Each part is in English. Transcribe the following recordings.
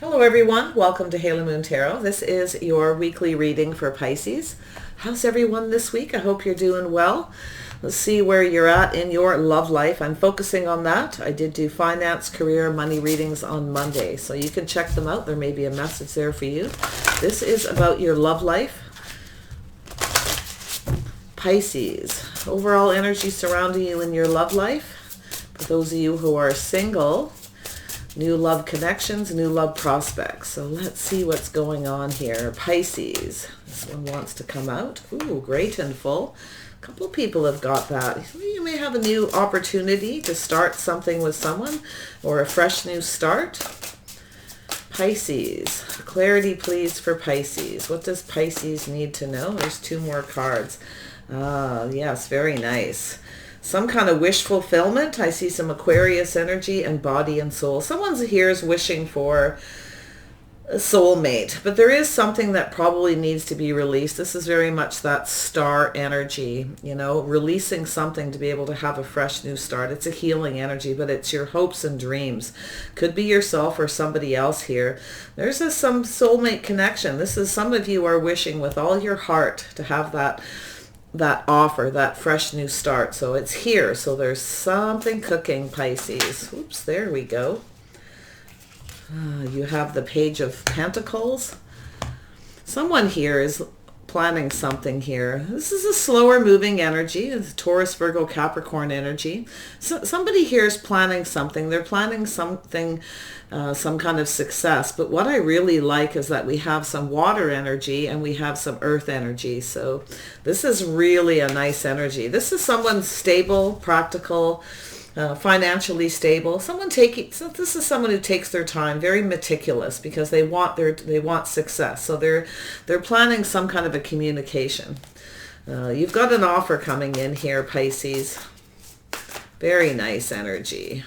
Hello everyone, welcome to Halo Moon Tarot. This is your weekly reading for Pisces. How's everyone this week? I hope you're doing well. Let's see where you're at in your love life. I'm focusing on that. I did do finance, career, money readings on Monday, so you can check them out. There may be a message there for you. This is about your love life. Pisces, overall energy surrounding you in your love life. For those of you who are single, new love connections, new love prospects. So let's see what's going on here. Pisces. This one wants to come out. Ooh, great and full. A couple of people have got that. You may have a new opportunity to start something with someone or a fresh new start. Pisces. Clarity, please, for Pisces. What does Pisces need to know? There's two more cards. Yes, very nice. Some kind of wish fulfillment. I see some Aquarius energy and body and soul. Someone's here is wishing for a soulmate, but there is something that probably needs to be released. This is very much that star energy, you know, releasing something to be able to have a fresh new start. It's a healing energy, but it's your hopes and dreams. Could be yourself or somebody else here. There's some soulmate connection. This is, some of you are wishing with all your heart to have that offer, that fresh new start. So it's here. So there's something cooking, Pisces. Oops, there we go. You have the Page of Pentacles. Someone here is planning something here. This is a slower moving energy. It's Taurus, Virgo, Capricorn energy. So somebody here is planning something. They're planning something, some kind of success. But what I really like is that we have some water energy and we have some earth energy. So this is really a nice energy. This is someone stable, practical, financially stable. So this is someone who takes their time, very meticulous, because they want success. So they're planning some kind of a communication. You've got an offer coming in here, Pisces. Very nice energy.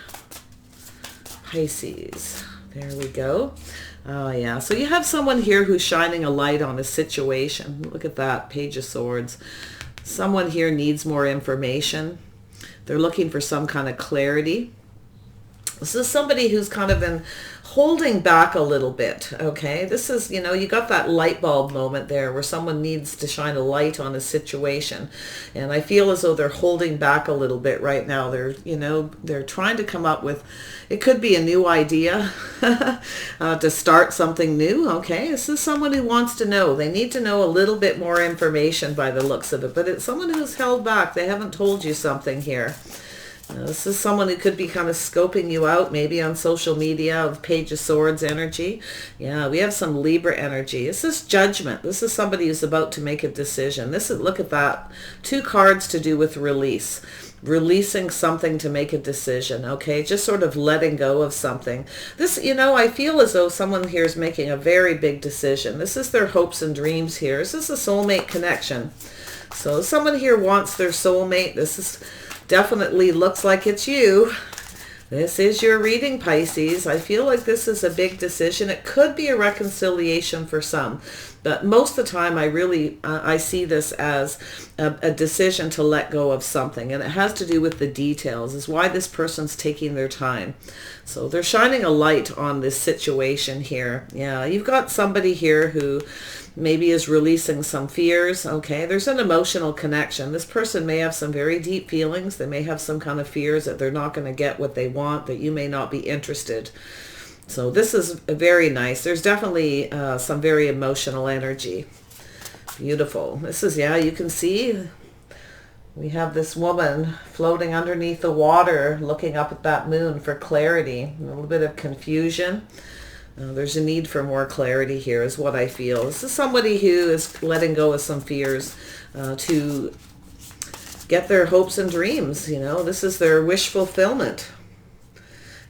Pisces. There we go. Oh yeah. So you have someone here who's shining a light on a situation. Look at that, Page of Swords. Someone here needs more information. They're looking for some kind of clarity. This is somebody who's kind of been holding back a little bit, okay? This is, you know, you got that light bulb moment there where someone needs to shine a light on a situation. And I feel as though they're holding back a little bit right now. They're trying to come up with, it could be a new idea to start something new, okay? This is someone who wants to know. They need to know a little bit more information by the looks of it, but it's someone who's held back. They haven't told you something here. This is someone who could be kind of scoping you out, maybe on social media, of Page of Swords energy. Yeah, we have some Libra energy. This is judgment. This is somebody who's about to make a decision. Look at that. Two cards to do with release. Releasing something to make a decision, okay? Just sort of letting go of something. This, you know, I feel as though someone here is making a very big decision. This is their hopes and dreams here. This is a soulmate connection. So someone here wants their soulmate. This is definitely looks like it's you. This is your reading, Pisces. I feel like this is a big decision. It could be a reconciliation for some, but most of the time I see this as a decision to let go of something, and it has to do with the details, is why this person's taking their time. So they're shining a light on this situation here. Yeah, you've got somebody here who maybe is releasing some fears, okay? There's an emotional connection. This person may have some very deep feelings. They may have some kind of fears that they're not going to get what they want, that you may not be interested. So this is very nice. There's definitely some very emotional energy. Beautiful. This is, yeah, you can see we have this woman floating underneath the water looking up at that moon for clarity. A little bit of confusion. There's a need for more clarity here is what I feel. This is somebody who is letting go of some fears to get their hopes and dreams. You know, this is their wish fulfillment.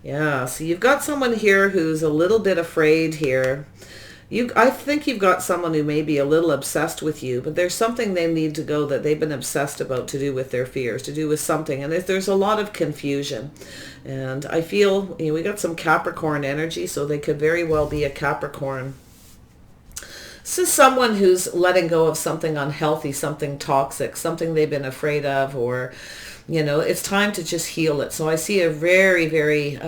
Yeah, so you've got someone here who's a little bit afraid here. I think you've got someone who may be a little obsessed with you, but there's something they need to go that they've been obsessed about, to do with their fears, to do with something. And there's a lot of confusion. And I feel, you know, we got some Capricorn energy, so they could very well be a Capricorn This is someone who's letting go of something unhealthy, something toxic, something they've been afraid of, or, it's time to just heal it. So I see a very, very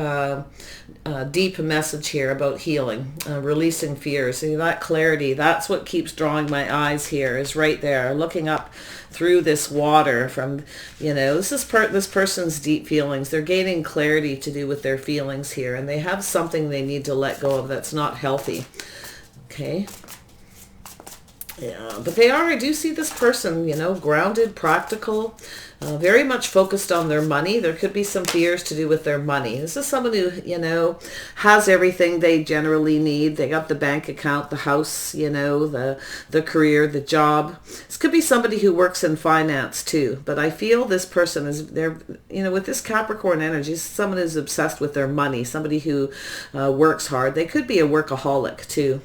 deep message here about healing, releasing fears. See, that clarity, that's what keeps drawing my eyes here, is right there, looking up through this water from, this is this person's deep feelings. They're gaining clarity to do with their feelings here, and they have something they need to let go of that's not healthy. Okay. Yeah, but I do see this person, grounded, practical, very much focused on their money. There could be some fears to do with their money. This is someone who, has everything they generally need. They got the bank account, the house, the career, the job. This could be somebody who works in finance too. But I feel this person is, with this Capricorn energy, someone who's obsessed with their money, somebody who works hard. They could be a workaholic too.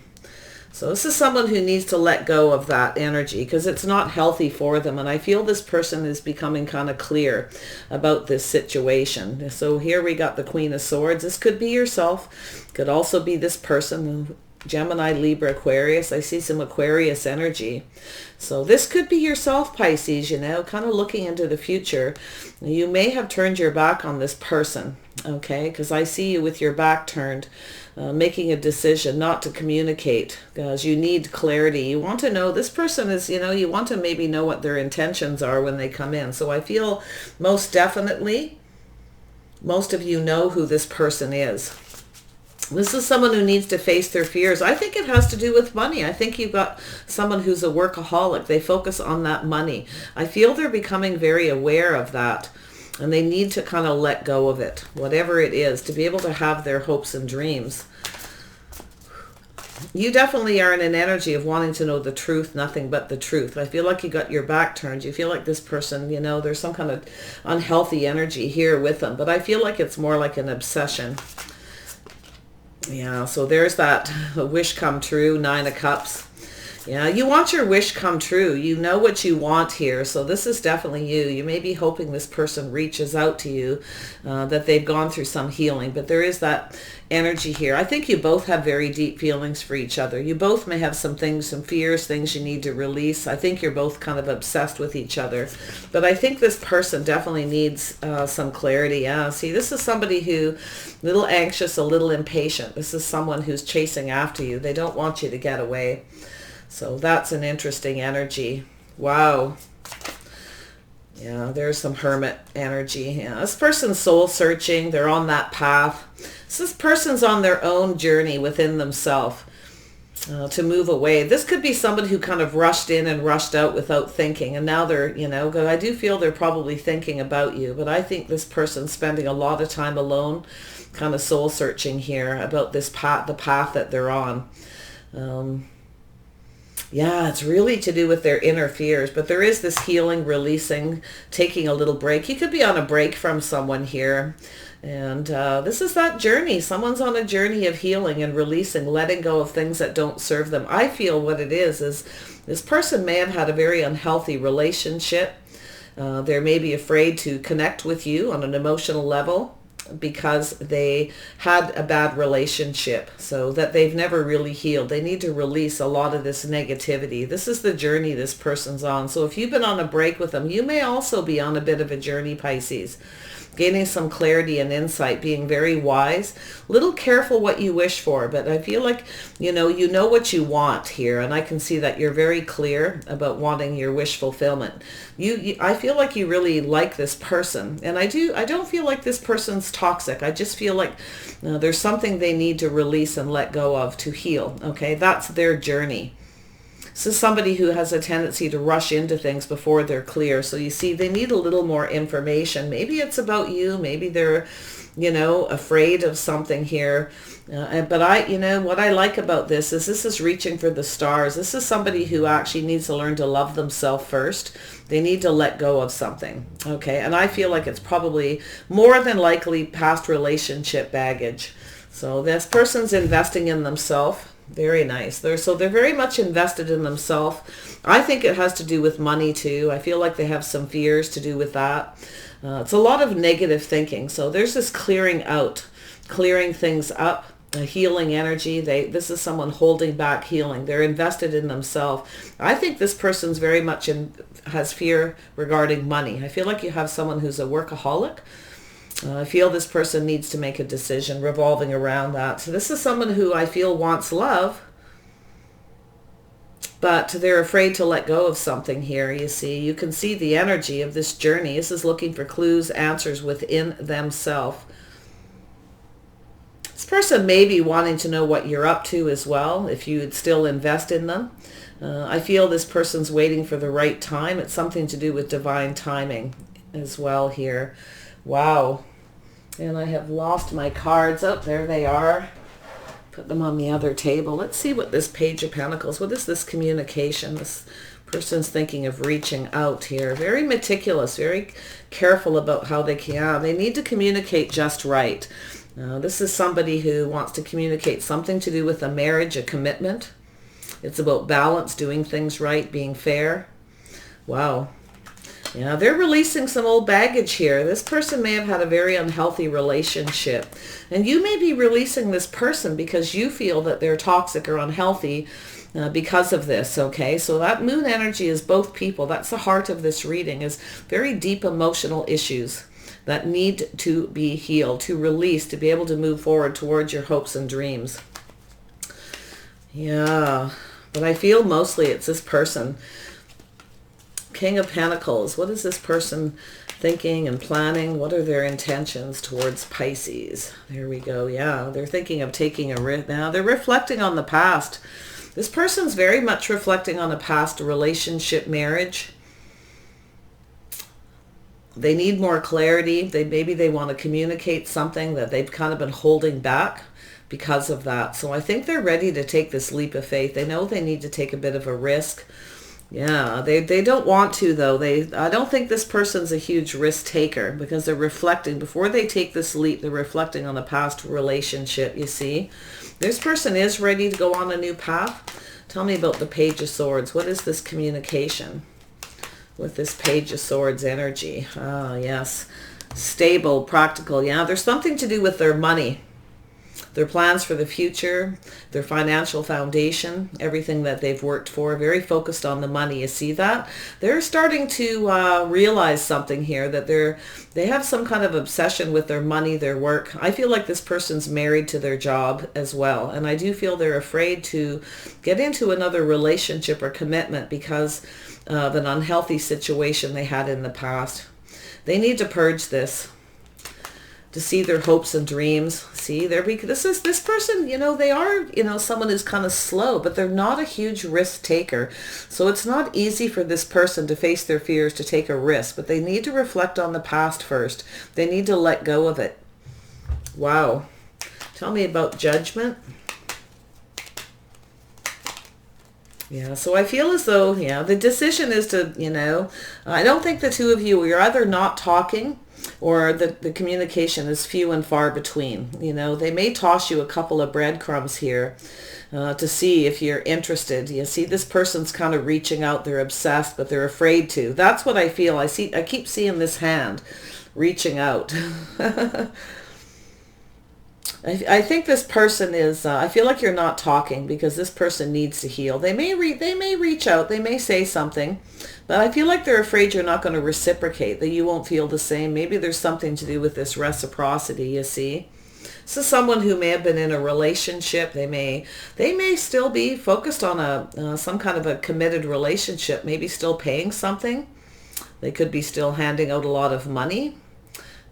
So this is someone who needs to let go of that energy because it's not healthy for them. And I feel this person is becoming kind of clear about this situation. So here we got the Queen of Swords. This could be yourself. Could also be this person, Gemini, Libra, Aquarius. I see some Aquarius energy. So this could be yourself, Pisces, kind of looking into the future. You may have turned your back on this person, okay? Because I see you with your back turned, making a decision not to communicate because you need clarity. You want to know this person is, you want to maybe know what their intentions are when they come in. So I feel most definitely, most of you know who this person is. This is someone who needs to face their fears. I think it has to do with money. I think you've got someone who's a workaholic. They focus on that money. I feel they're becoming very aware of that. And they need to kind of let go of it, whatever it is, to be able to have their hopes and dreams. You definitely are in an energy of wanting to know the truth, nothing but the truth. I feel like you got your back turned. You feel like this person, there's some kind of unhealthy energy here with them. But I feel like it's more like an obsession. Yeah, so there's that wish come true, 9 of Cups. Yeah, you want your wish come true. You know what you want here. So this is definitely you. You may be hoping this person reaches out to you, that they've gone through some healing. But there is that energy here. I think you both have very deep feelings for each other. You both may have some things, some fears, things you need to release. I think you're both kind of obsessed with each other. But I think this person definitely needs some clarity. Yeah, see, this is somebody who, a little anxious, a little impatient. This is someone who's chasing after you. They don't want you to get away. So that's an interesting energy. Wow. Yeah, there's some hermit energy. Yeah, this person's soul searching. They're on that path. So this person's on their own journey within themselves to move away. This could be somebody who kind of rushed in and rushed out without thinking. And now they're, because I do feel they're probably thinking about you. But I think this person's spending a lot of time alone, kind of soul searching here about this path, the path that they're on. Yeah, it's really to do with their inner fears, but there is this healing, releasing, taking a little break. You could be on a break from someone here, and this is that journey. Someone's on a journey of healing and releasing, letting go of things that don't serve them. I feel what it is this person may have had a very unhealthy relationship. They may be afraid to connect with you on an emotional level because they had a bad relationship, so that they've never really healed. They need to release a lot of this negativity. This is the journey this person's on. So if you've been on a break with them, you may also be on a bit of a journey, Pisces. Gaining some clarity and insight, being very wise, a little careful what you wish for, but I feel like, you know what you want here, and I can see that you're very clear about wanting your wish fulfillment. I feel like you really like this person, and I don't feel like this person's toxic. I just feel like there's something they need to release and let go of to heal, okay? That's their journey. This is somebody who has a tendency to rush into things before they're clear. So you see, they need a little more information. Maybe it's about you. Maybe they're, afraid of something here. But what I like about this is reaching for the stars. This is somebody who actually needs to learn to love themselves first. They need to let go of something. Okay. And I feel like it's probably more than likely past relationship baggage. So this person's investing in themselves. Very nice. They're very much invested in themselves. I think it has to do with money too. I feel like they have some fears to do with that. It's a lot of negative thinking. So there's this clearing out, clearing things up. a healing energy. This is someone holding back healing. They're invested in themselves. I think this person's very much has fear regarding money. I feel like you have someone who's a workaholic. I feel this person needs to make a decision revolving around that. So this is someone who I feel wants love, but they're afraid to let go of something here, you see. You can see the energy of this journey. This is looking for clues, answers within themselves. This person may be wanting to know what you're up to as well, if you would still invest in them. I feel this person's waiting for the right time. It's something to do with divine timing as well here. Wow. And I have lost my cards. Oh, there they are. Put them on the other table. Let's see what this Page of Pentacles, what is this communication? This person's thinking of reaching out here. Very meticulous, very careful about how they can. They need to communicate just right. This is somebody who wants to communicate something to do with a marriage, a commitment. It's about balance, doing things right, being fair. Wow. Yeah, they're releasing some old baggage here. This person may have had a very unhealthy relationship. And you may be releasing this person because you feel that they're toxic or unhealthy because of this, okay? So that moon energy is both people. That's the heart of this reading, is very deep emotional issues that need to be healed, to release, to be able to move forward towards your hopes and dreams. Yeah, but I feel mostly it's this person. King of Pentacles. What is this person thinking and planning? What are their intentions towards Pisces? There we go. Yeah, they're thinking of taking a risk. Now they're reflecting on the past. This person's very much reflecting on a past relationship, marriage. They need more clarity. Maybe they want to communicate something that they've kind of been holding back because of that. So I think they're ready to take this leap of faith. They know they need to take a bit of a risk. Yeah, they don't want to, though. I don't think this person's a huge risk taker because they're reflecting. Before they take this leap, they're reflecting on a past relationship, you see. This person is ready to go on a new path. Tell me about the Page of Swords. What is this communication with this Page of Swords energy? Ah, yes. Stable, practical. Yeah, there's something to do with their money. Their plans for the future, their financial foundation, everything that they've worked for, very focused on the money. You see that? They're starting to realize something here, that they have some kind of obsession with their money, their work. I feel like this person's married to their job as well. And I do feel they're afraid to get into another relationship or commitment because of an unhealthy situation they had in the past. They need to purge this, to see their hopes and dreams. See, this person, they are, someone who's kind of slow, but they're not a huge risk taker. So it's not easy for this person to face their fears, to take a risk, but they need to reflect on the past first. They need to let go of it. Wow. Tell me about Judgment. Yeah, so I feel as though, the decision is to, I don't think the two of you, you're either not talking or the communication is few and far between. They may toss you a couple of breadcrumbs here to see if you're interested. You see, this person's kind of reaching out. They're obsessed, but they're afraid to. That's what I feel. I keep seeing this hand reaching out. I think this person is, I feel like you're not talking because this person needs to heal. They may reach out, they may say something, but I feel like they're afraid you're not going to reciprocate, that you won't feel the same. Maybe there's something to do with this reciprocity, you see. This is someone who may have been in a relationship. They may still be focused on some kind of a committed relationship, maybe still paying something. They could be still handing out a lot of money.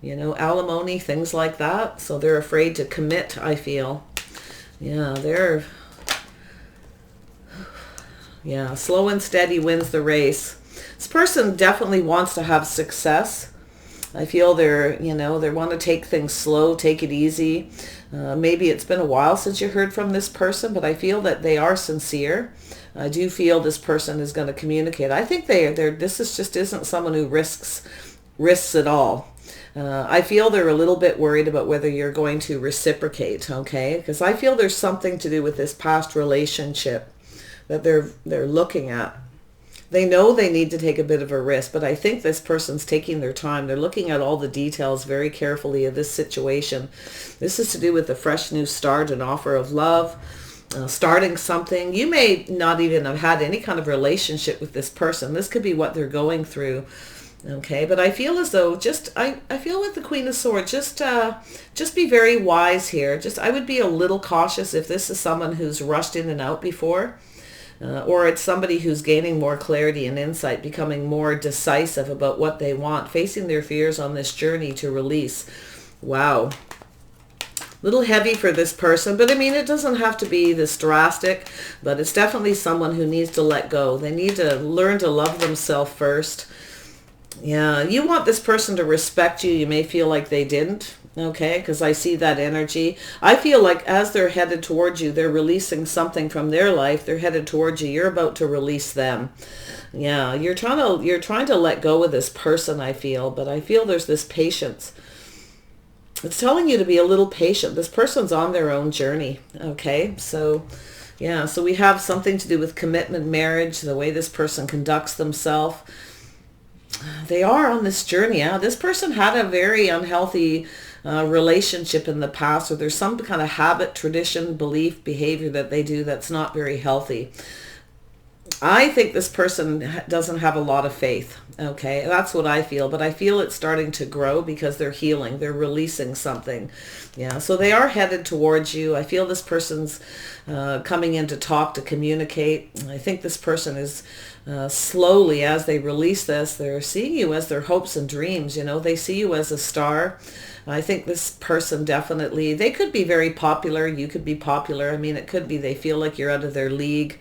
Alimony, things like that. So they're afraid to commit, I feel. Yeah, slow and steady wins the race. This person definitely wants to have success. I feel they want to take things slow, take it easy. Maybe it's been a while since you heard from this person, but I feel that they are sincere. I do feel this person is going to communicate. I think this just isn't someone who risks at all. I feel they're a little bit worried about whether you're going to reciprocate, okay? Because I feel there's something to do with this past relationship that they're looking at. They know they need to take a bit of a risk, but I think this person's taking their time. They're looking at all the details very carefully of this situation. This is to do with a fresh new start, an offer of love, starting something. You may not even have had any kind of relationship with this person. This could be what they're going through. Okay, but I feel as though I feel with the Queen of Swords, just be very wise here. I would be a little cautious if this is someone who's rushed in and out before. Or it's somebody who's gaining more clarity and insight, becoming more decisive about what they want, facing their fears on this journey to release. Wow. Little heavy for this person, but I mean, it doesn't have to be this drastic, but it's definitely someone who needs to let go. They need to learn to love themselves first. Yeah, you want this person to respect you. You may feel like they didn't. Okay, because I see that energy. I feel like as they're headed towards you, they're releasing something from their life. They're headed towards you. You're about to release them. Yeah, you're trying to let go of this person, I feel, but I feel there's this patience. It's telling you to be a little patient. This person's on their own journey. Okay, so yeah, so we have something to do with commitment, marriage, the way this person conducts themselves. They are on this journey. Yeah, this person had a very unhealthy relationship in the past, or there's some kind of habit, tradition, belief, behavior that they do that's not very healthy. I think this person doesn't have a lot of faith. Okay, that's what I feel, but I feel it's starting to grow because they're healing. They're releasing something. Yeah, so they are headed towards you. I feel this person's coming in to talk, to communicate. I think this person is slowly, as they release this, they're seeing you as their hopes and dreams. You know, they see you as a star. I think this person definitely, they could be very popular. You could be popular. I mean, it could be they feel like you're out of their league.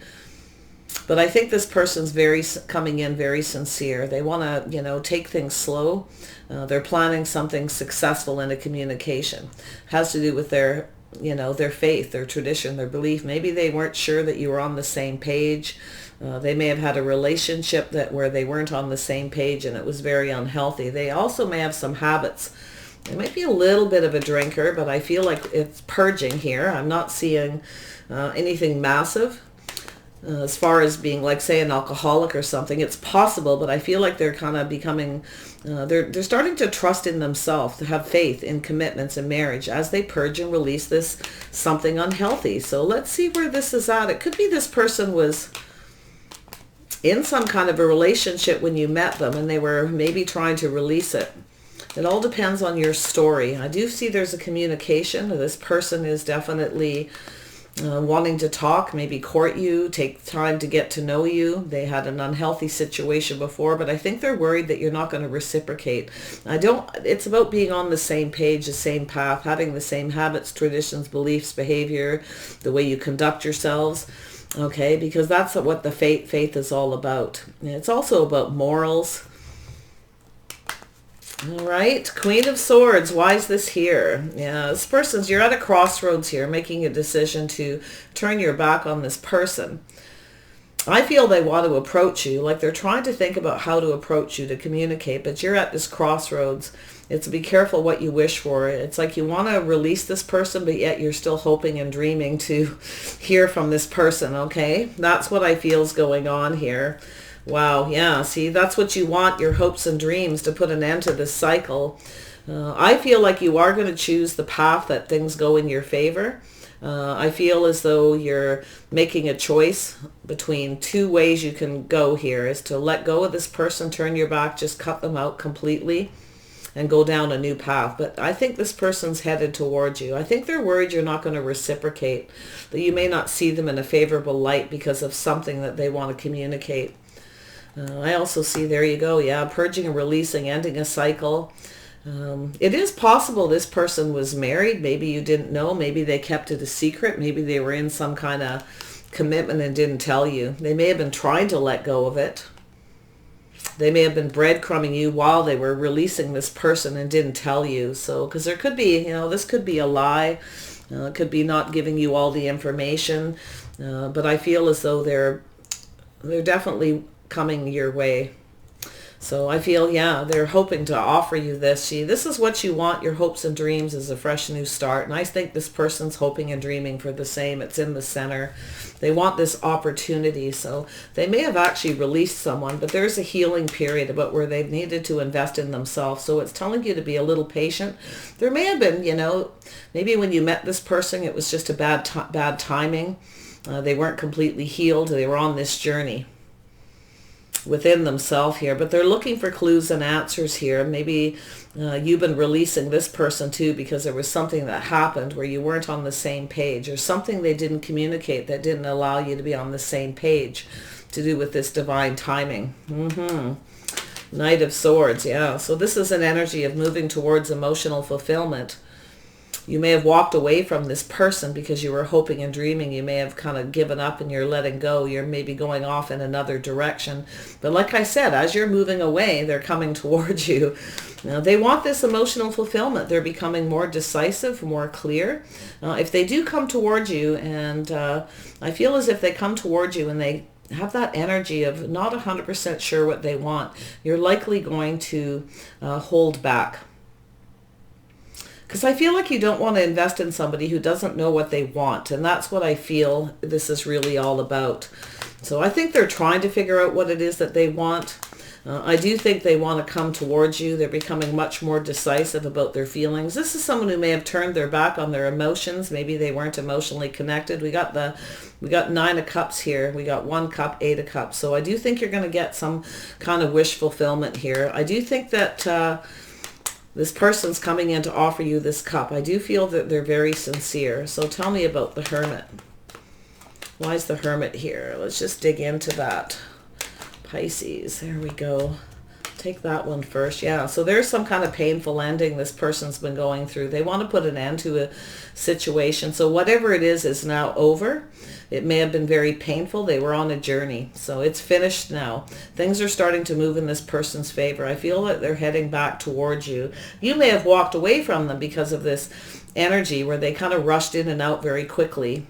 But I think this person's coming in very sincere. They want to, take things slow. They're planning something successful in a communication. Has to do with their, their faith, their tradition, their belief. Maybe they weren't sure that you were on the same page. They may have had a relationship where they weren't on the same page and it was very unhealthy. They also may have some habits. They might be a little bit of a drinker, but I feel like it's purging here. I'm not seeing anything massive. As far as being like, say, an alcoholic or something, it's possible, but I feel like they're kind of becoming, they're starting to trust in themselves, to have faith in commitments and marriage as they purge and release this something unhealthy. So let's see where this is at. It could be this person was in some kind of a relationship when you met them and they were maybe trying to release it. It all depends on your story. I do see there's a communication. This person is definitely wanting to talk, maybe court you, take time to get to know you. They had an unhealthy situation before, but I think they're worried that you're not going to reciprocate. It's about being on the same page, the same path, having the same habits, traditions, beliefs, behavior, the way you conduct yourselves. Okay, because that's what the faith is all about. It's also about morals. All right, Queen of Swords, why is this here? Yeah, this person's, you're at a crossroads here, making a decision to turn your back on this person. I feel they want to approach you, like they're trying to think about how to approach you, to communicate, but you're at this crossroads. It's be careful what you wish for. It's like you want to release this person, but yet you're still hoping and dreaming to hear from this person, okay? That's what I feel is going on here. Wow, yeah, see, that's what you want, your hopes and dreams, to put an end to this cycle. I feel like you are going to choose the path that things go in your favor. I feel as though you're making a choice between two ways you can go here, is to let go of this person, turn your back, just cut them out completely and go down a new path. But I think this person's headed towards you. I think they're worried you're not going to reciprocate, that you may not see them in a favorable light because of something that they want to communicate. I also see, there you go, yeah, purging and releasing, ending a cycle. It is possible this person was married. Maybe you didn't know. Maybe they kept it a secret. Maybe they were in some kind of commitment and didn't tell you. They may have been trying to let go of it. They may have been breadcrumbing you while they were releasing this person and didn't tell you. So, because there could be, this could be a lie. It could be not giving you all the information. But I feel as though they're definitely coming your way. So I feel, yeah, they're hoping to offer you this. See, this is what you want, your hopes and dreams, is a fresh new start. And I think this person's hoping and dreaming for the same. It's in the center. They want this opportunity. So they may have actually released someone, but there's a healing period about where they've needed to invest in themselves. So it's telling you to be a little patient. There may have been, maybe when you met this person, it was just a bad timing. They weren't completely healed. They were on this journey within themselves here, but they're looking for clues and answers here. Maybe you've been releasing this person too because there was something that happened where you weren't on the same page, or something they didn't communicate that didn't allow you to be on the same page, to do with this divine timing. Knight of Swords, yeah. So this is an energy of moving towards emotional fulfillment. You may have walked away from this person because you were hoping and dreaming. You may have kind of given up and you're letting go. You're maybe going off in another direction. But like I said, as you're moving away, they're coming towards you. Now, they want this emotional fulfillment. They're becoming more decisive, more clear. If they do come towards you, and I feel as if they come towards you and they have that energy of not 100% sure what they want, you're likely going to hold back. Because I feel like you don't want to invest in somebody who doesn't know what they want. And that's what I feel this is really all about. So I think they're trying to figure out what it is that they want. I do think they want to come towards you. They're becoming much more decisive about their feelings. This is someone who may have turned their back on their emotions. Maybe they weren't emotionally connected. We got 9 of Cups here. We got 1 cup, 8 of Cups. So I do think you're going to get some kind of wish fulfillment here. I do think that this person's coming in to offer you this cup. I do feel that they're very sincere. So tell me about the Hermit. Why is the Hermit here? Let's just dig into that. Pisces, there we go. Take that one first. Yeah, so there's some kind of painful ending this person's been going through. They want to put an end to a situation. So whatever it is now over. It may have been very painful. They were on a journey. So it's finished now. Things are starting to move in this person's favor. I feel that they're heading back towards you. You may have walked away from them because of this energy where they kind of rushed in and out very quickly.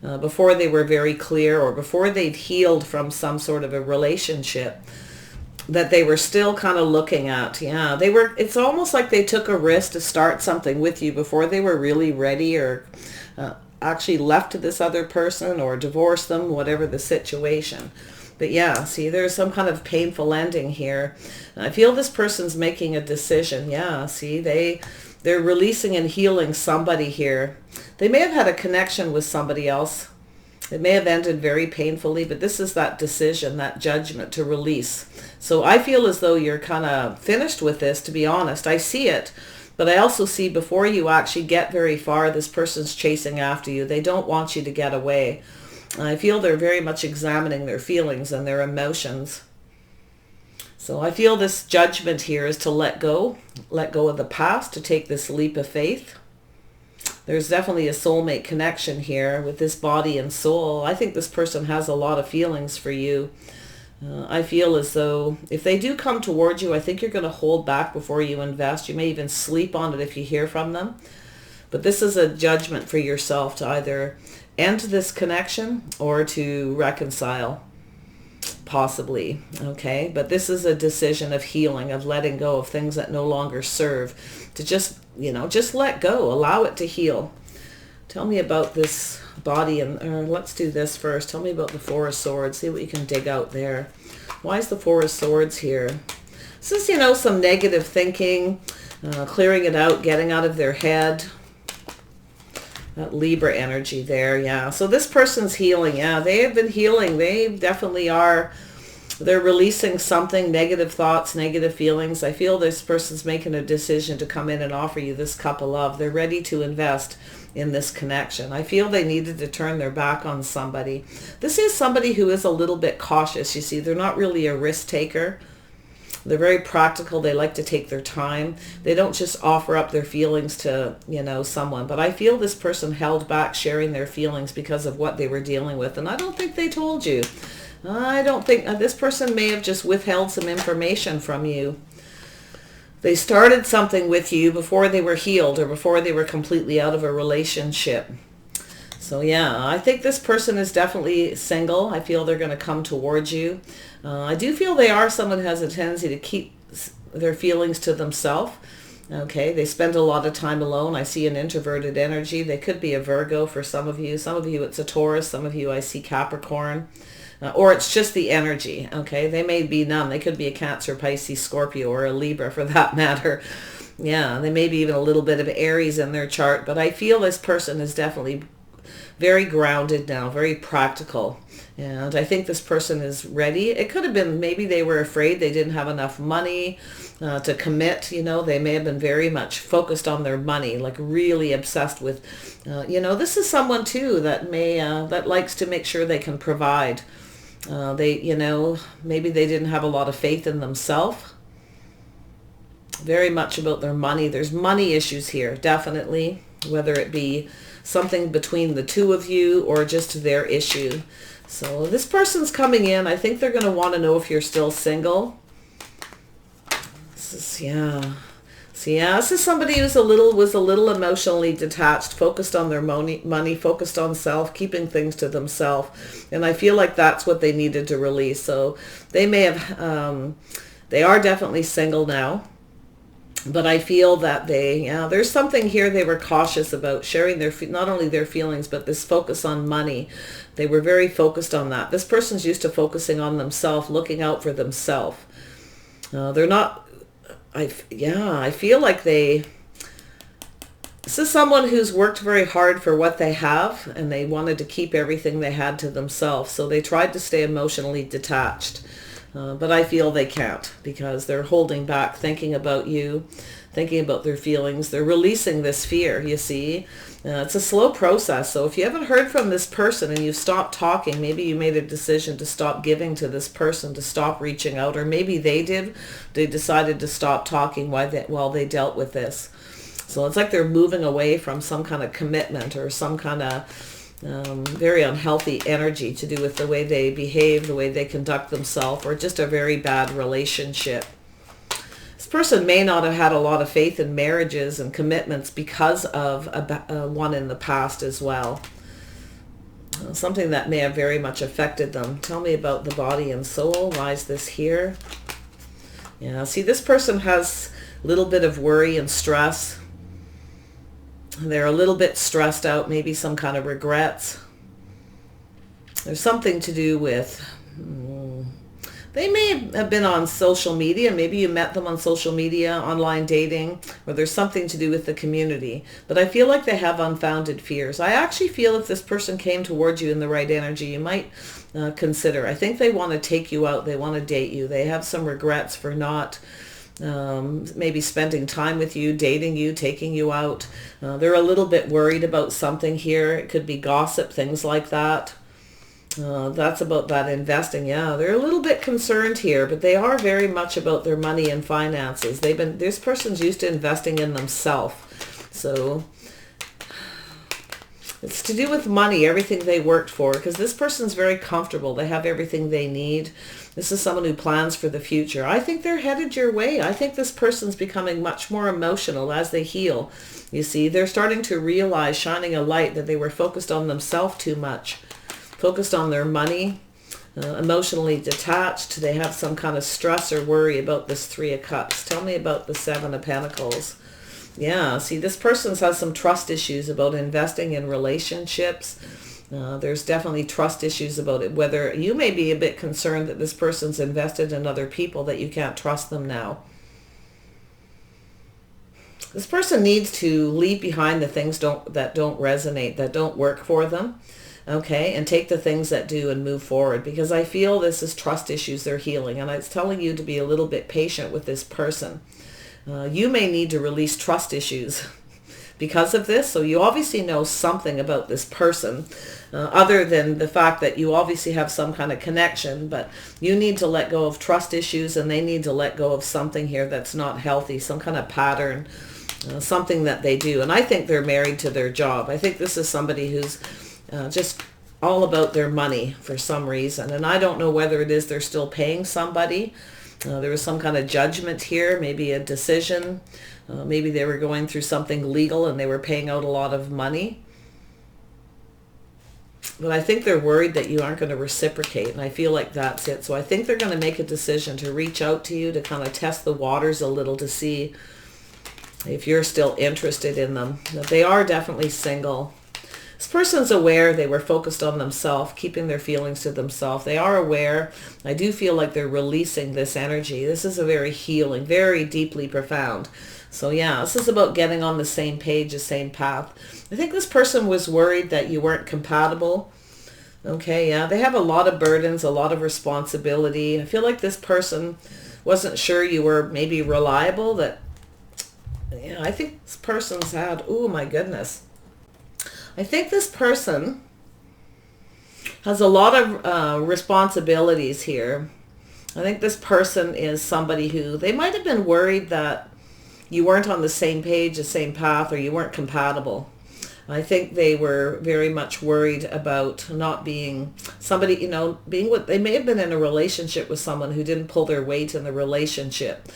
Before they were very clear, or before they'd healed from some sort of a relationship that they were still kind of looking at. Yeah, it's almost like they took a risk to start something with you before they were really ready, or actually left to this other person or divorced them, whatever the situation. But yeah, see, there's some kind of painful ending here. I feel this person's making a decision. Yeah, see, they're releasing and healing somebody here. They may have had a connection with somebody else. It may have ended very painfully, but this is that decision, that judgment to release. So I feel as though you're kind of finished with this, to be honest. I see it. But I also see before you actually get very far, this person's chasing after you. They don't want you to get away. I feel they're very much examining their feelings and their emotions. So I feel this judgment here is to let go of the past, to take this leap of faith. There's definitely a soulmate connection here with this body and soul. I think this person has a lot of feelings for you. I feel as though if they do come towards you, I think you're going to hold back before you invest. You may even sleep on it if you hear from them. But this is a judgment for yourself to either end this connection or to reconcile, possibly. Okay, but this is a decision of healing, of letting go of things that no longer serve, to just let go, allow it to heal. Tell me about this body, or let's do this first. Tell me about the Four of Swords. See what you can dig out there. Why is the Four of Swords here? This is, some negative thinking, clearing it out, getting out of their head. That Libra energy there, yeah. So this person's healing, yeah. They have been healing. They definitely are. They're releasing something, negative thoughts, negative feelings. I feel this person's making a decision to come in and offer you this cup of love. They're ready to invest in this connection. I feel they needed to turn their back on somebody. This is somebody who is a little bit cautious. You see, they're not really a risk taker. They're very practical. They like to take their time. They don't just offer up their feelings to, someone. But I feel this person held back sharing their feelings because of what they were dealing with. And I don't think they told you. I don't think this person may have just withheld some information from you. They started something with you before they were healed or before they were completely out of a relationship. So yeah, I think this person is definitely single. I feel they're going to come towards you. I do feel they are someone who has a tendency to keep their feelings to themselves. Okay, they spend a lot of time alone. I see an introverted energy. They could be a Virgo for some of you. Some of you it's a Taurus. Some of you I see Capricorn. Or it's just the energy. Okay, they may be none. They could be a Cancer, Pisces, Scorpio, or a Libra for that matter. Yeah, they may be even a little bit of Aries in their chart. But I feel this person is definitely very grounded now, very practical. And I think this person is ready. It could have been maybe they were afraid they didn't have enough money to commit. You know, they may have been very much focused on their money, like really obsessed with, you know, this is someone too that that likes to make sure they can provide. You know, maybe they didn't have a lot of faith in themselves. Very much about their money. There's money issues here, definitely, whether it be something between the two of you or just their issue. So this person's coming in. I think they're going to want to know if you're still single. Yeah. So yeah, this is somebody who's was a little emotionally detached, focused on their money, focused on self, keeping things to themselves. And I feel like that's what they needed to release. So they may have, they are definitely single now. But I feel that there's something here they were cautious about sharing not only their feelings, but this focus on money. They were very focused on that. This person's used to focusing on themselves, looking out for themselves. They're not, I feel like this is someone who's worked very hard for what they have, and they wanted to keep everything they had to themselves. So they tried to stay emotionally detached. But I feel they can't because they're holding back, thinking about you, thinking about their feelings. They're releasing this fear, you see. It's a slow process. So if you haven't heard from this person and you've stopped talking, maybe you made a decision to stop giving to this person, to stop reaching out, or maybe they did. They decided to stop talking while they dealt with this. So it's like they're moving away from some kind of commitment or some kind of very unhealthy energy to do with the way they behave, the way they conduct themselves, or just a very bad relationship. This person may not have had a lot of faith in marriages and commitments because of one in the past as well. Something that may have very much affected them. Tell me about the body and soul. Why is this here? Yeah, see, this person has a little bit of worry and stress. They're a little bit stressed out, maybe some kind of regrets. There's something to do with, they may have been on social media. Maybe you met them on social media, online dating, or there's something to do with the community. But I feel like they have unfounded fears. I actually feel if this person came towards you in the right energy, you might consider. I think they want to take you out. They want to date you. They have some regrets for not maybe spending time with you, dating you, taking you out. They're a little bit worried about something here. It could be gossip, things like that. That's about that investing. Yeah, they're a little bit concerned here, but they are very much about their money and finances. This person's used to investing in themselves. So it's to do with money, everything they worked for, because this person's very comfortable. They have everything they need. This is someone who plans for the future. I think they're headed your way. I think this person's becoming much more emotional as they heal. You see, they're starting to realize, shining a light, that they were focused on themselves too much, focused on their money, emotionally detached. They have some kind of stress or worry about this Three of Cups. Tell me about the Seven of Pentacles. Yeah, see, this person has some trust issues about investing in relationships. There's definitely trust issues about it. Whether you may be a bit concerned that this person's invested in other people, that you can't trust them now. This person needs to leave behind the things that don't resonate, that don't work for them. Okay, and take the things that do and move forward, because I feel this is trust issues they're healing, and it's telling you to be a little bit patient with this person. You may need to release trust issues because of this. So you obviously know something about this person other than the fact that you obviously have some kind of connection, but you need to let go of trust issues, and they need to let go of something here that's not healthy, some kind of pattern, something that they do. And I think they're married to their job. I think this is somebody who's just all about their money for some reason. And I don't know whether it is they're still paying somebody. There was some kind of judgment here, maybe a decision. Maybe they were going through something legal and they were paying out a lot of money. But I think they're worried that you aren't going to reciprocate, and I feel like that's it. So I think they're going to make a decision to reach out to you to kind of test the waters a little to see if you're still interested in them. But they are definitely single. This person's aware they were focused on themselves, keeping their feelings to themselves. They are aware. I do feel like they're releasing this energy. This is a very healing, very deeply profound. So yeah, this is about getting on the same page, the same path. I think this person was worried that you weren't compatible. Okay, yeah, they have a lot of burdens, a lot of responsibility. I feel like this person wasn't sure you were maybe reliable. That, yeah, I think this person's had, oh my goodness. I think this person has a lot of responsibilities here. I think this person is somebody who, they might have been worried that you weren't on the same page, the same path, or you weren't compatible. I think they were very much worried about not being somebody, being what they may have been in a relationship with someone who didn't pull their weight in the relationship.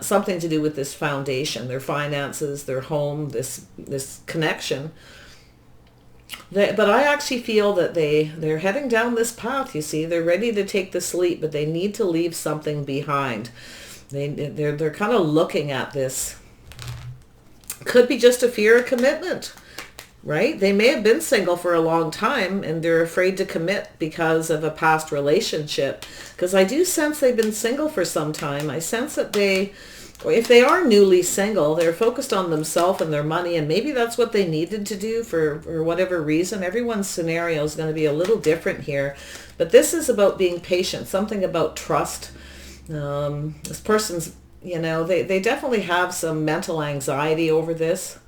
Something to do with this foundation, their finances, their home, this connection. But I actually feel that they're heading down this path, you see. They're ready to take this leap, but they need to leave something behind. They're kind of looking at this. Could be just a fear of commitment, right? They may have been single for a long time and they're afraid to commit because of a past relationship. Because I do sense they've been single for some time. I sense that if they are newly single, they're focused on themselves and their money, and maybe that's what they needed to do for whatever reason. Everyone's scenario is going to be a little different here. But this is about being patient, something about trust. This person's, they definitely have some mental anxiety over this.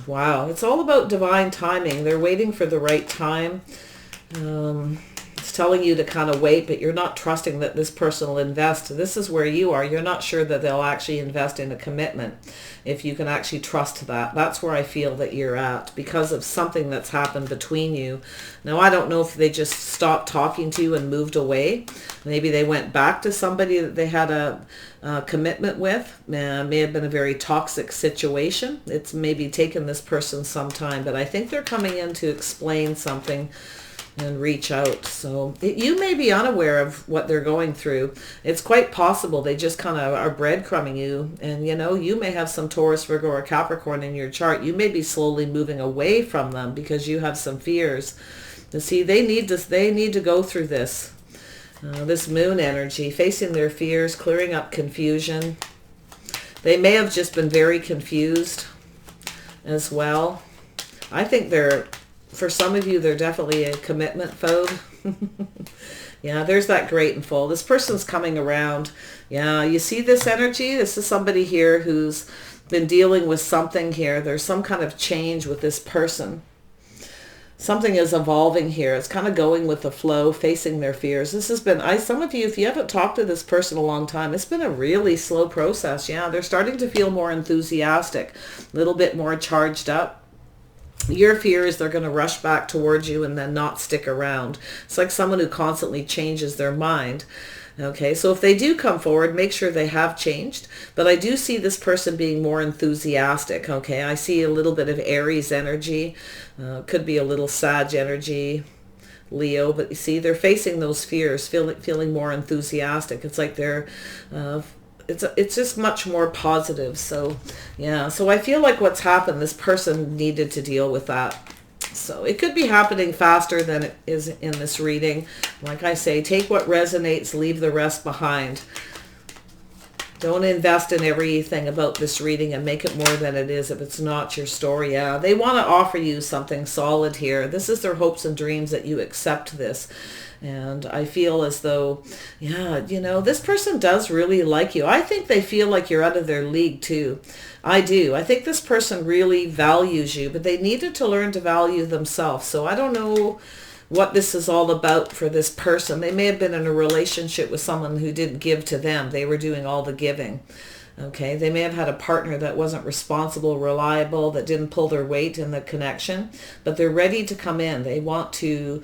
Wow, it's all about divine timing. They're waiting for the right time. It's telling you to kind of wait, but you're not trusting that this person will invest. This is where you are. You're not sure that they'll actually invest in a commitment. If you can actually trust that. That's where I feel that you're at because of something that's happened between you. Now, I don't know if they just stopped talking to you and moved away. Maybe they went back to somebody that they had a commitment with. May have been a very toxic situation. It's maybe taken this person some time, but I think they're coming in to explain something and reach out. So you may be unaware of what they're going through. It's quite possible they just kind of are breadcrumbing you, and you may have some Taurus, Virgo, or Capricorn in your chart. You may be slowly moving away from them because you have some fears. You see, they need to go through this moon energy, facing their fears, clearing up confusion. They may have just been very confused as well. I think for some of you, they're definitely a commitment phobe. Yeah, there's that great and full. This person's coming around. Yeah, you see this energy? This is somebody here who's been dealing with something here. There's some kind of change with this person. Something is evolving here. It's kind of going with the flow, facing their fears. This has been, some of you, if you haven't talked to this person a long time, it's been a really slow process. Yeah, they're starting to feel more enthusiastic, a little bit more charged up. Your fear is they're going to rush back towards you and then not stick around. It's like someone who constantly changes their mind. Okay, so if they do come forward, make sure they have changed. But I do see this person being more enthusiastic. Okay, I see a little bit of Aries energy. Could be a little Sag energy, Leo. But you see, they're facing those fears, feeling more enthusiastic. It's like they're... It's just much more positive. So yeah, so I feel like what's happened, this person needed to deal with that. So it could be happening faster than it is in this reading. Like I say, take what resonates, leave the rest behind. Don't invest in everything about this reading and make it more than it is if it's not your story. Yeah, they want to offer you something solid here. This is their hopes and dreams that you accept this. And I feel as though, yeah, this person does really like you. I think they feel like you're out of their league too. I do. I think this person really values you, but they needed to learn to value themselves. So I don't know what this is all about for this person. They may have been in a relationship with someone who didn't give to them. They were doing all the giving. Okay, they may have had a partner that wasn't responsible, reliable, that didn't pull their weight in the connection, but they're ready to come in. They want to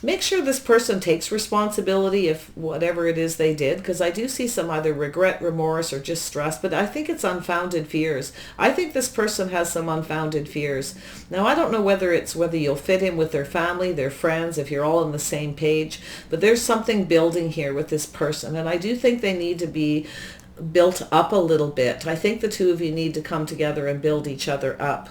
Make sure this person takes responsibility if whatever it is they did, because I do see some either regret, remorse, or just stress, but I think it's unfounded fears. I think this person has some unfounded fears. Now, I don't know whether you'll fit in with their family, their friends, if you're all on the same page, but there's something building here with this person, and I do think they need to be built up a little bit. I think the two of you need to come together and build each other up.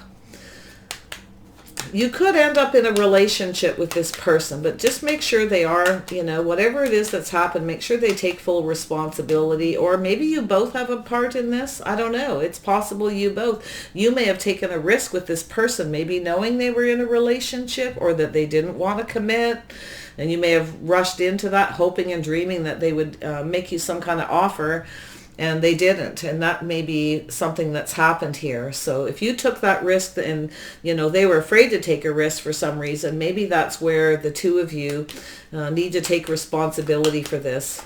You could end up in a relationship with this person, but just make sure they are, whatever it is that's happened, make sure they take full responsibility. Or maybe you both have a part in this. I don't know. It's possible you both. You may have taken a risk with this person, maybe knowing they were in a relationship or that they didn't want to commit. And you may have rushed into that hoping and dreaming that they would make you some kind of offer. And they didn't, and that may be something that's happened here. So if you took that risk and, they were afraid to take a risk for some reason, maybe that's where the two of you need to take responsibility for this.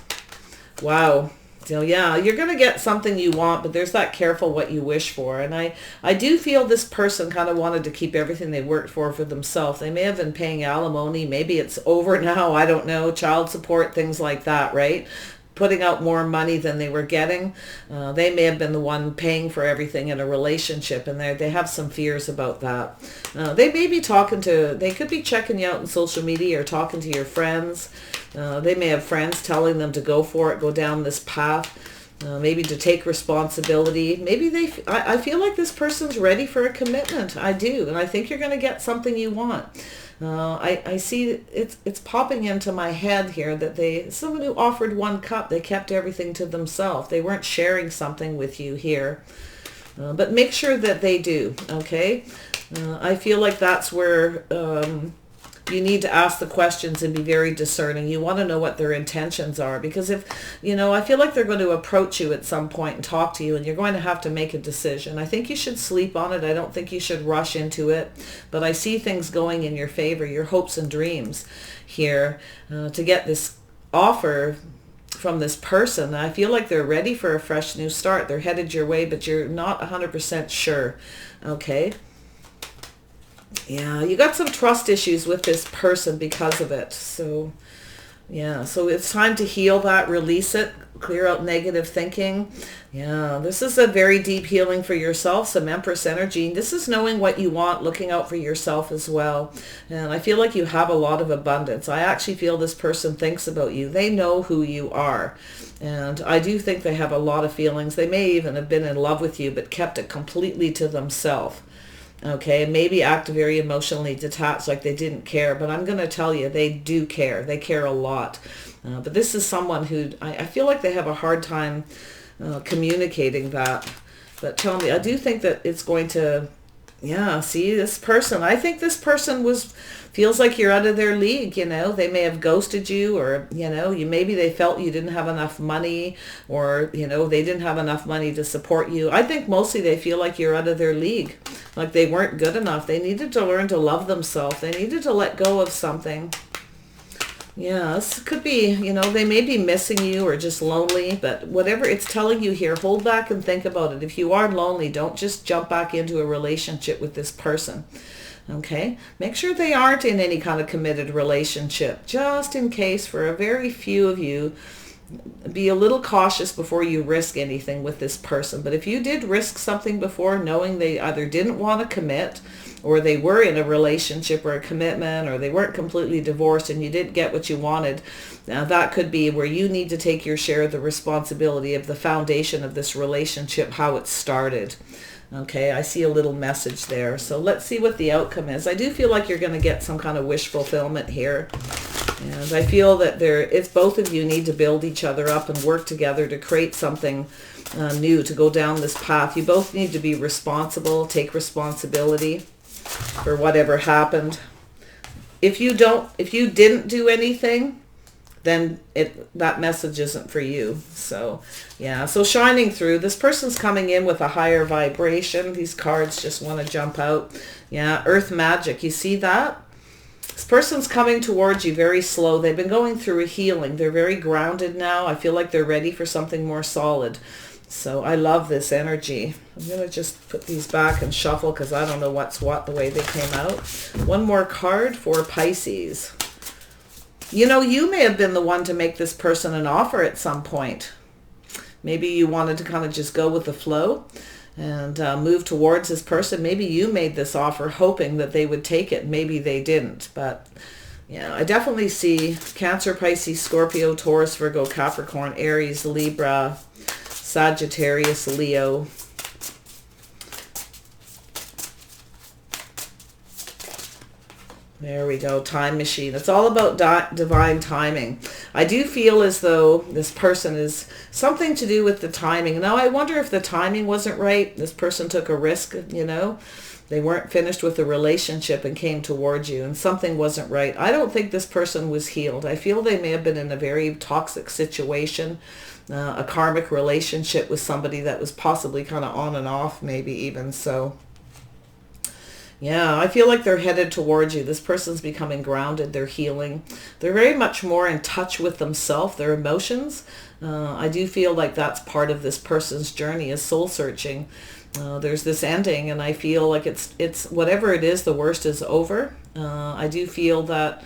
Wow. So yeah, you're going to get something you want, but there's that careful what you wish for. And I do feel this person kind of wanted to keep everything they worked for themselves. They may have been paying alimony. Maybe it's over now. I don't know. Child support, things like that, right? Putting out more money than they were getting. They may have been the one paying for everything in a relationship, and they have some fears about that. They may be they could be checking you out on social media or talking to your friends. They may have friends telling them to go for it, go down this path, maybe to take responsibility. Maybe I feel like this person's ready for a commitment. I do, and I think you're going to get something you want. I see it's popping into my head here that someone who offered 1 cup, they kept everything to themselves. They weren't sharing something with you here. But make sure that they do, okay? I feel like that's where you need to ask the questions and be very discerning. You want to know what their intentions are, because if, I feel like they're going to approach you at some point and talk to you, and you're going to have to make a decision. I think you should sleep on it. I don't think you should rush into it, but I see things going in your favor, your hopes and dreams here, to get this offer from this person. I feel like they're ready for a fresh new start. They're headed your way, but you're not 100% sure, okay? Yeah, you got some trust issues with this person because of it. So, yeah, so it's time to heal that, release it, clear out negative thinking. Yeah, this is a very deep healing for yourself, some Empress energy. This is knowing what you want, looking out for yourself as well. And I feel like you have a lot of abundance. I actually feel this person thinks about you. They know who you are. And I do think they have a lot of feelings. They may even have been in love with you, but kept it completely to themselves. Okay, maybe act very emotionally detached, like they didn't care. But I'm going to tell you, they do care. They care a lot. But this is someone who, I feel like they have a hard time communicating that. But tell me, I do think that it's going to, yeah, see this person. I think this person feels like you're out of their league, They may have ghosted you, or, maybe they felt you didn't have enough money, or, they didn't have enough money to support you. I think mostly they feel like you're out of their league, like they weren't good enough. They needed to learn to love themselves. They needed to let go of something. Yeah, this could be, they may be missing you or just lonely, but whatever it's telling you here, hold back and think about it. If you are lonely, don't just jump back into a relationship with this person. Okay, make sure they aren't in any kind of committed relationship, just in case. For a very few of you, be a little cautious before you risk anything with this person. But if you did risk something before, knowing they either didn't want to commit, or they were in a relationship or a commitment, or they weren't completely divorced and you didn't get what you wanted, now that could be where you need to take your share of the responsibility of the foundation of this relationship, how it started. Okay, I see a little message there. So let's see what the outcome is. I do feel like you're going to get some kind of wish fulfillment here. And I feel that it's both of you need to build each other up and work together to create something new, to go down this path. You both need to be responsible, take responsibility for whatever happened. If you didn't do anything, then that message isn't for you. So yeah, so shining through, this person's coming in with a higher vibration. These cards just want to jump out. Yeah, earth magic, you see that? This person's coming towards you very slow. They've been going through a healing. They're very grounded now. I feel like they're ready for something more solid. So I love this energy. I'm going to just put these back and shuffle because I don't know what's what the way they came out. One more card for Pisces. You know, you may have been the one to make this person an offer at some point. Maybe you wanted to kind of just go with the flow and move towards this person. Maybe you made this offer hoping that they would take it. Maybe they didn't. But yeah, I definitely see Cancer, Pisces, Scorpio, Taurus, Virgo, Capricorn, Aries, Libra, Sagittarius, Leo. There we go. Time machine. It's all about divine timing. I do feel as though this person is something to do with the timing. Now, I wonder if the timing wasn't right. This person took a risk, you know. They weren't finished with the relationship and came towards you, and something wasn't right. I don't think this person was healed. I feel they may have been in a very toxic situation, a karmic relationship with somebody that was possibly kind of on and off, maybe even so. Yeah, I feel like they're headed towards you. This person's becoming grounded. They're healing. They're very much more in touch with themselves, their emotions. I do feel like that's part of this person's journey, is soul searching. There's this ending, and I feel like it's whatever it is, the worst is over. I do feel that,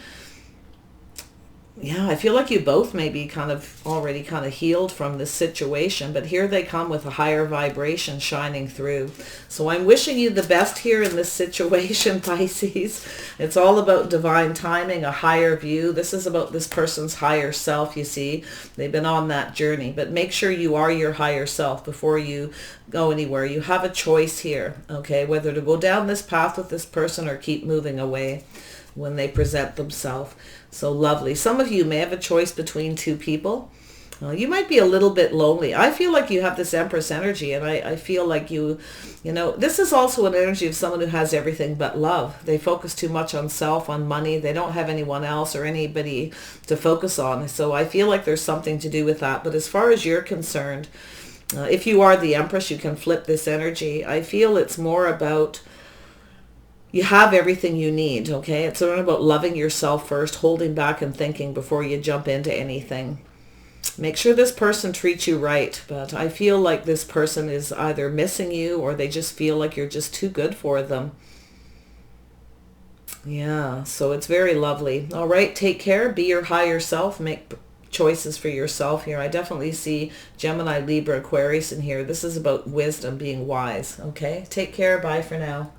yeah, I feel like you both may be kind of already kind of healed from this situation, but here they come with a higher vibration shining through. So I'm wishing you the best here in this situation, Pisces. It's all about divine timing, a higher view. This is about this person's higher self, you see. They've been on that journey, but make sure you are your higher self before you go anywhere. You have a choice here, okay, whether to go down this path with this person or keep moving away when they present themselves. So lovely. Some of you may have a choice between two people. You might be a little bit lonely. I feel like you have this Empress energy, and I feel like you know, this is also an energy of someone who has everything but love. They focus too much on self, on money. They don't have anyone else or anybody to focus on. So I feel like there's something to do with that. But as far as you're concerned, if you are the Empress, you can flip this energy. I feel it's more about, you have everything you need, okay? It's not about loving yourself first, holding back and thinking before you jump into anything. Make sure this person treats you right, but I feel like this person is either missing you or they just feel like you're just too good for them. Yeah, so it's very lovely. All right, take care. Be your higher self. Make choices for yourself here. I definitely see Gemini, Libra, Aquarius in here. This is about wisdom, being wise, okay? Take care. Bye for now.